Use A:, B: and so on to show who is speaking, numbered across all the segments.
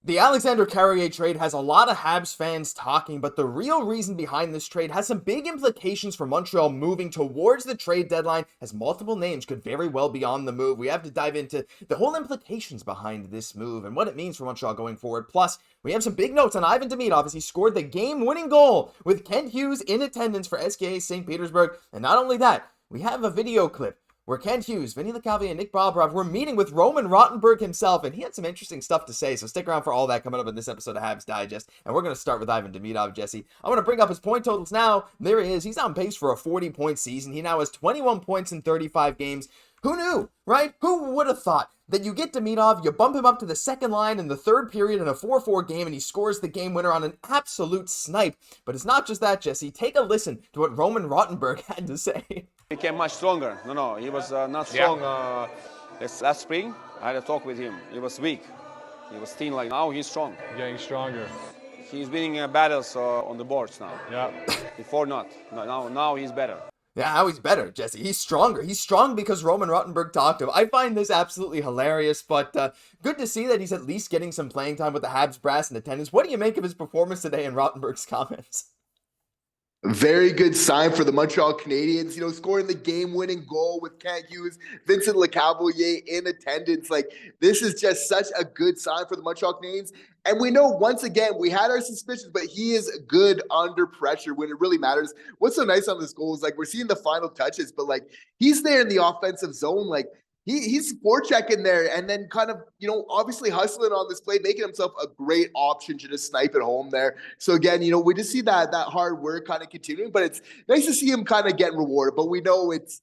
A: The Alexander Carrier trade has a lot of Habs fans talking, but the real reason behind this trade has some big implications for Montreal moving towards the trade deadline, as multiple names could very well be on the move. We have to dive into the whole implications behind this move and what it means for Montreal going forward. Plus, we have some big notes on Ivan Demidov as he scored the game-winning goal with Kent Hughes in attendance for SKA St. Petersburg. And not only that, we have a video clip where Kent Hughes, Vinny Lecavalier, and Nick Bobrovsky were meeting with Roman Rotenberg himself, and he had some interesting stuff to say, so stick around for all that coming up in this episode of Habs Digest, and we're going to start with Ivan Demidov, Jesse. I want to bring up his point totals now. There he is. He's on pace for a 40-point season. He now has 21 points in 35 games. Who knew, right? Who would have thought that you get Demidov, you bump him up to the second line in the third period in a 4-4 game, and he scores the game winner on an absolute snipe. But it's not just that, Jesse. Take a listen to what Roman Rotenberg had to say.
B: He became much stronger. No, he was not strong. Last spring, I had a talk with him. He was weak. He was thin. Like now, he's strong.
C: Getting stronger.
B: He's winning battles on the boards now.
C: Yeah.
B: Before not. Now he's better.
A: Yeah, now he's better, Jesse. He's stronger. He's strong because Roman Rotenberg talked to him. I find this absolutely hilarious, but good to see that he's at least getting some playing time with the Habs brass in attendance. What do you make of his performance today in Rotenberg's comments?
D: Very good sign for the Montreal Canadiens, scoring the game-winning goal with Kent Hughes, Vincent Lecavalier in attendance. Like, this is just such a good sign for the Montreal Canadiens. And we know, once again, we had our suspicions, but he is good under pressure when it really matters. What's so nice on this goal is, we're seeing the final touches, but, he's there in the offensive zone. He's forechecking there and then kind of, obviously hustling on this play, making himself a great option to just snipe it home there. So again, we just see that hard work kind of continuing, but it's nice to see him kind of getting rewarded. But we know it's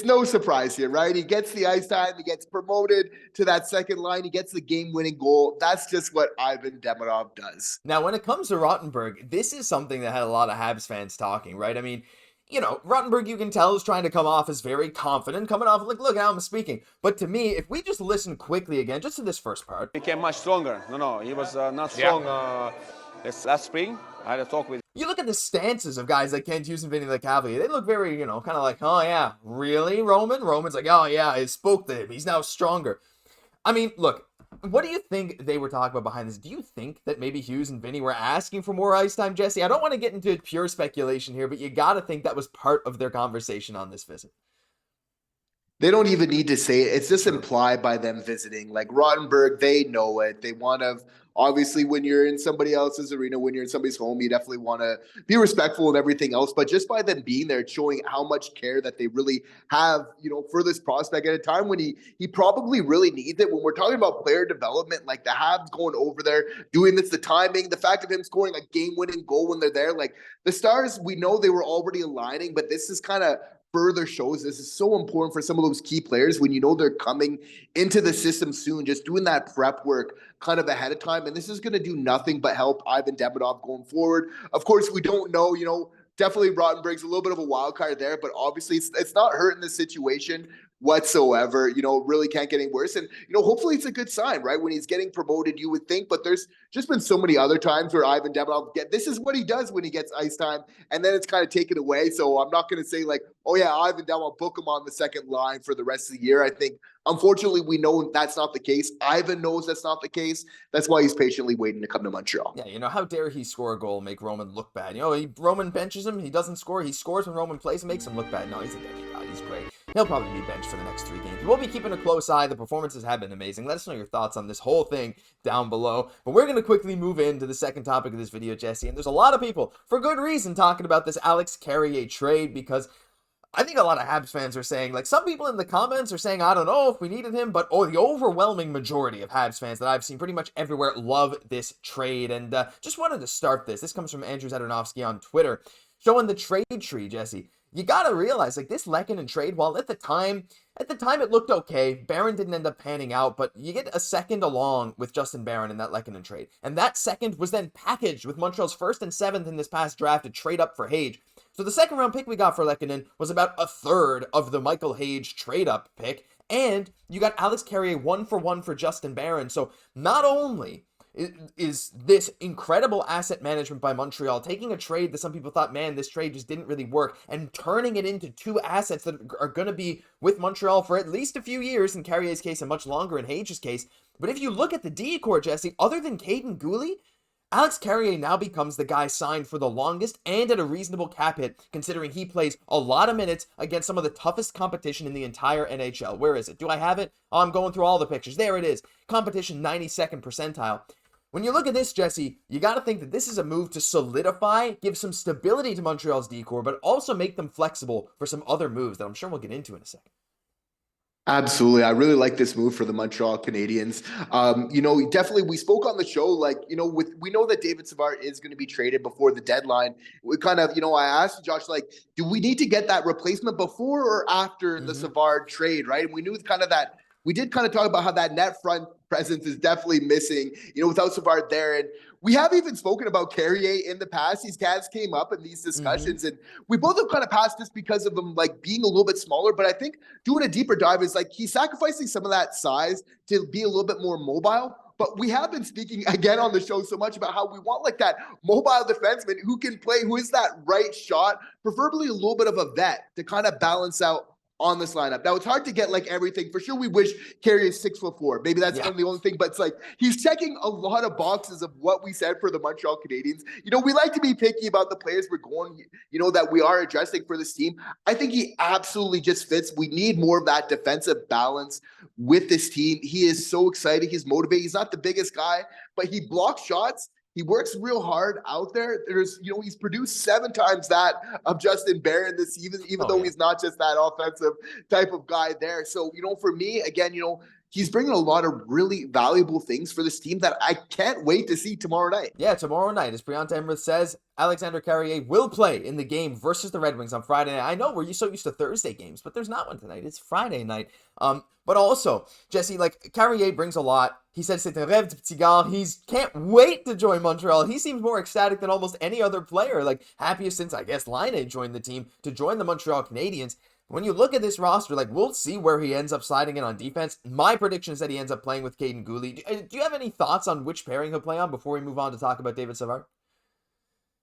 D: no surprise here, right? He gets the ice time, he gets promoted to that second line, he gets the game-winning goal. That's just what Ivan Demidov does.
A: Now, when it comes to Rotenberg, this is something that had a lot of Habs fans talking, right? I mean, Rotenberg, you can tell, is trying to come off as very confident, coming off look how I'm speaking. But to me, if we just listen quickly again, just to this first part.
B: He became much stronger. No, he was not strong. Last spring, I had a talk with him.
A: You look at the stances of guys like Kent Hughes and Vinny Lecavalier. They look very, kind of like, oh yeah, really, Roman? Roman's like, oh yeah, I spoke to him. He's now stronger. I mean, look, what do you think they were talking about behind this? Do you think that maybe Hughes and Vinny were asking for more ice time, Jesse? I don't want to get into pure speculation here, but you got to think that was part of their conversation on this visit.
D: They don't even need to say it. It's just implied by them visiting. Like Rotenberg, they know it. They want to, obviously, when you're in somebody else's arena, when you're in somebody's home, you definitely want to be respectful and everything else. But just by them being there, it's showing how much care that they really have, for this prospect at a time when he probably really needs it. When we're talking about player development, like the Habs going over there, doing this, the timing, the fact of him scoring a game-winning goal when they're there, like the Stars, we know they were already aligning, but this is kind of further shows this is so important for some of those key players when they're coming into the system soon, just doing that prep work kind of ahead of time. And this is going to do nothing but help Ivan Demidov going forward. Of course, we don't know, definitely Rotenberg's a little bit of a wild card there, but obviously it's not hurting the situation whatsoever. Really can't get any worse. And, hopefully it's a good sign, right? When he's getting promoted, you would think, but there's just been so many other times where Ivan Demidov this is what he does when he gets ice time, and then it's kind of taken away. So I'm not going to say oh yeah, Ivan Demidov, book him on the second line for the rest of the year. I think, unfortunately, we know that's not the case. Ivan knows that's not the case. That's why he's patiently waiting to come to Montreal.
A: Yeah, how dare he score a goal, make Roman look bad? Roman benches him, he doesn't score, he scores when Roman plays and makes him look bad. No, he's a demigod, he's great. He'll probably be benched for the next 3 games. We'll be keeping a close eye. The performances have been amazing. Let us know your thoughts on this whole thing down below. But we're going to quickly move into the second topic of this video, Jesse. And there's a lot of people, for good reason, talking about this Alex Carrier trade, because I think a lot of Habs fans are saying, some people in the comments are saying, I don't know if we needed him, but the overwhelming majority of Habs fans that I've seen pretty much everywhere love this trade. And just wanted to start this. This comes from Andrew Zadanovsky on Twitter, showing the trade tree, Jesse. You got to realize, this Lehkonen trade, while at the time it looked okay, Barron didn't end up panning out, but you get a second along with Justin Barron in that Lehkonen trade. And that second was then packaged with Montreal's 1st and 7th in this past draft to trade up for Xhekaj. So the second round pick we got for Lehkonen was about a third of the Michael Xhekaj trade up pick. And you got Alex Carrier 1-for-1 for Justin Barron. So not only is this incredible asset management by Montreal, taking a trade that some people thought, man, this trade just didn't really work, and turning it into two assets that are going to be with Montreal for at least a few years, in Carrier's case and much longer in Xhekaj's case. But if you look at the D-core, Jesse, other than Cayden, Guhle, Alex Carrier now becomes the guy signed for the longest and at a reasonable cap hit, considering he plays a lot of minutes against some of the toughest competition in the entire NHL. Where is it? Do I have it? Oh, I'm going through all the pictures. There it is. Competition 92nd percentile. When you look at this, Jesse, you got to think that this is a move to solidify, give some stability to Montreal's D-core, but also make them flexible for some other moves that I'm sure we'll get into in a second.
D: Absolutely. I really like this move for the Montreal Canadiens. Definitely we spoke on the show, we know that David Savard is going to be traded before the deadline. We kind of, I asked Josh, do we need to get that replacement before or after the Savard trade, right? And we knew we did kind of talk about how that net front presence is definitely missing, without Savard there. And we have even spoken about Carrier in the past. These guys came up in these discussions, and we both have kind of passed this because of him being a little bit smaller. But I think doing a deeper dive is he's sacrificing some of that size to be a little bit more mobile. But we have been speaking again on the show so much about how we want that mobile defenseman who can play, who is that right shot, preferably a little bit of a vet to kind of balance out on this lineup. Now, it's hard to get everything. For sure, we wish Carrier is 6'4". Maybe that's the only thing, but it's he's checking a lot of boxes of what we said for the Montreal Canadiens. We like to be picky about the players we're going, that we are addressing for this team. I think he absolutely just fits. We need more of that defensive balance with this team. He is so excited. He's motivated. He's not the biggest guy, but he blocks shots. He works real hard out there. He's produced 7 times that of Justin Barron this season, even though he's not just that offensive type of guy there. So, for me, again, he's bringing a lot of really valuable things for this team that I can't wait to see tomorrow night.
A: Yeah, tomorrow night, as Brianna Emmerich says, Alexander Carrier will play in the game versus the Red Wings on Friday night. I know we're so used to Thursday games, but there's not one tonight. It's Friday night. But also, Jesse, Carrier brings a lot. He said, c'est un rêve de petit gars. He can't wait to join Montreal. He seems more ecstatic than almost any other player. Happiest since, I guess, Laine joined the team to join the Montreal Canadiens. When you look at this roster, we'll see where he ends up sliding in on defense. My prediction is that he ends up playing with Cayden, Guhle. Do you have any thoughts on which pairing he'll play on before we move on to talk about David Savard?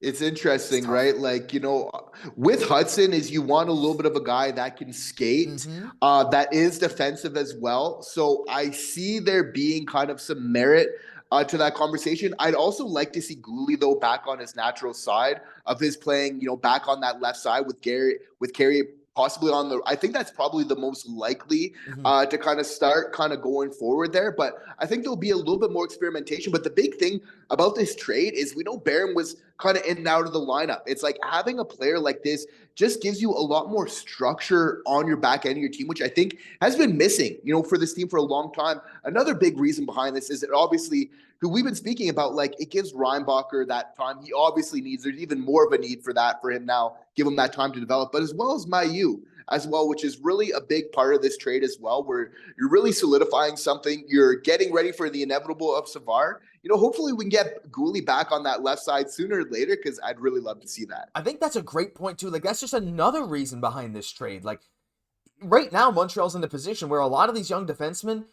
D: It's interesting, right? With Hudson is you want a little bit of a guy that can skate, that is defensive as well. So I see there being kind of some merit to that conversation. I'd also like to see Guhle, though, back on his natural side of his playing, back on that left side with Carey possibly on the, I think that's probably the most likely to kind of start kind of going forward there. But I think there'll be a little bit more experimentation. But the big thing about this trade is we know Barron was kind of in and out of the lineup. It's having a player like this just gives you a lot more structure on your back end of your team, which I think has been missing, for this team for a long time. Another big reason behind this is that obviously, who we've been speaking about, it gives Reinbacher that time he obviously needs. There's even more of a need for that for him now, give him that time to develop, but as well as Mailloux as well, which is really a big part of this trade as well, where you're really solidifying something. You're getting ready for the inevitable of Savard. Hopefully we can get Guhle back on that left side sooner or later, because I'd really love to see that.
A: I think that's a great point too. That's just another reason behind this trade. Right now, Montreal's in a position where a lot of these young defensemen,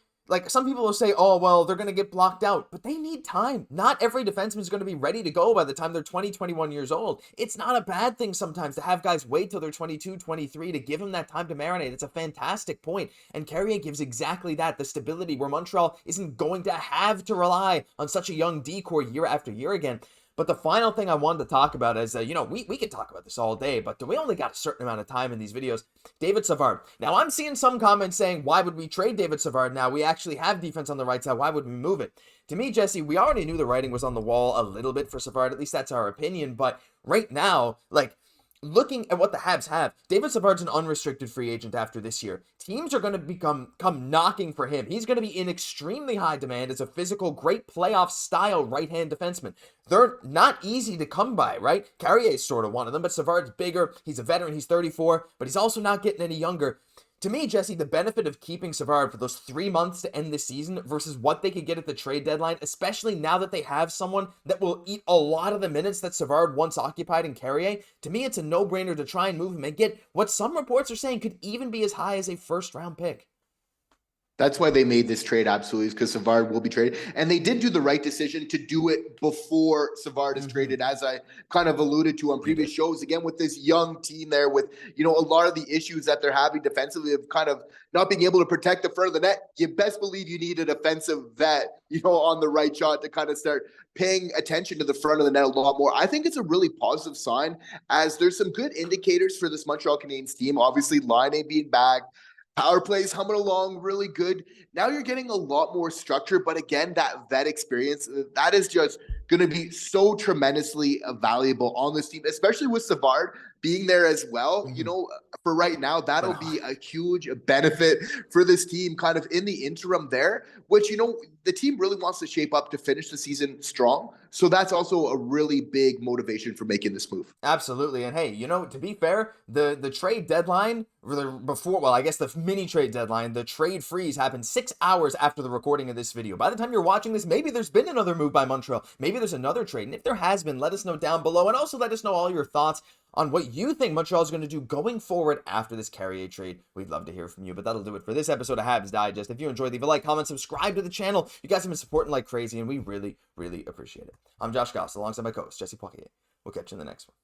A: some people will say, oh, well, they're going to get blocked out, but they need time. Not every defenseman is going to be ready to go by the time they're 20, 21 years old. It's not a bad thing sometimes to have guys wait till they're 22, 23 to give them that time to marinate. It's a fantastic point. And Carrier gives exactly that, the stability where Montreal isn't going to have to rely on such a young D-core year after year again. But the final thing I wanted to talk about is, we could talk about this all day, but we only got a certain amount of time in these videos. David Savard. Now, I'm seeing some comments saying, why would we trade David Savard now? We actually have defense on the right side. Why would we move it? To me, Jesse, we already knew the writing was on the wall a little bit for Savard. At least that's our opinion. But right now, looking at what the Habs have, David Savard's an unrestricted free agent after this year. Teams are going to come knocking for him. He's going to be in extremely high demand as a physical, great playoff style right-hand defenseman. They're not easy to come by, right? Carrier is sort of one of them, but Savard's bigger. He's a veteran. He's 34, but he's also not getting any younger. To me, Jesse, the benefit of keeping Savard for those 3 months to end the season versus what they could get at the trade deadline, especially now that they have someone that will eat a lot of the minutes that Savard once occupied in Carrier, to me, it's a no-brainer to try and move him and get what some reports are saying could even be as high as a first-round pick.
D: That's why they made this trade, absolutely, because Savard will be traded. And they did do the right decision to do it before Savard is traded, as I kind of alluded to on previous shows. Again, with this young team there, with, you know, a lot of the issues that they're having defensively of kind of not being able to protect the front of the net, you best believe you need a defensive vet, you know, on the right shot to kind of start paying attention to the front of the net a lot more. I think it's a really positive sign, as there's some good indicators for this Montreal Canadiens team. Obviously, line A being back, power plays humming along really good. Now you're getting a lot more structure, but again, that vet experience, that is just going to be so tremendously valuable on this team, especially with Savard being there as well. You know, for right now, that'll be a huge benefit for this team kind of in the interim there, which, you know, the team really wants to shape up to finish the season strong. So that's also a really big motivation for making this move.
A: Absolutely. And hey, you know, to be fair, the trade deadline before, well, I guess the mini trade deadline, the trade freeze happened 6 hours after the recording of this video. By the time you're watching this, maybe there's been another move by Montreal. Maybe there's another trade. And if there has been, let us know down below. And also let us know all your thoughts on what you think Montreal is going to do going forward after this Carrier trade. We'd love to hear from you, but that'll do it for this episode of Habs Digest. If you enjoyed, leave a like, comment, subscribe to the channel. You guys have been supporting like crazy, and we really, really appreciate it. I'm Josh Gosse, alongside my co-host, Jesse Poirier. We'll catch you in the next one.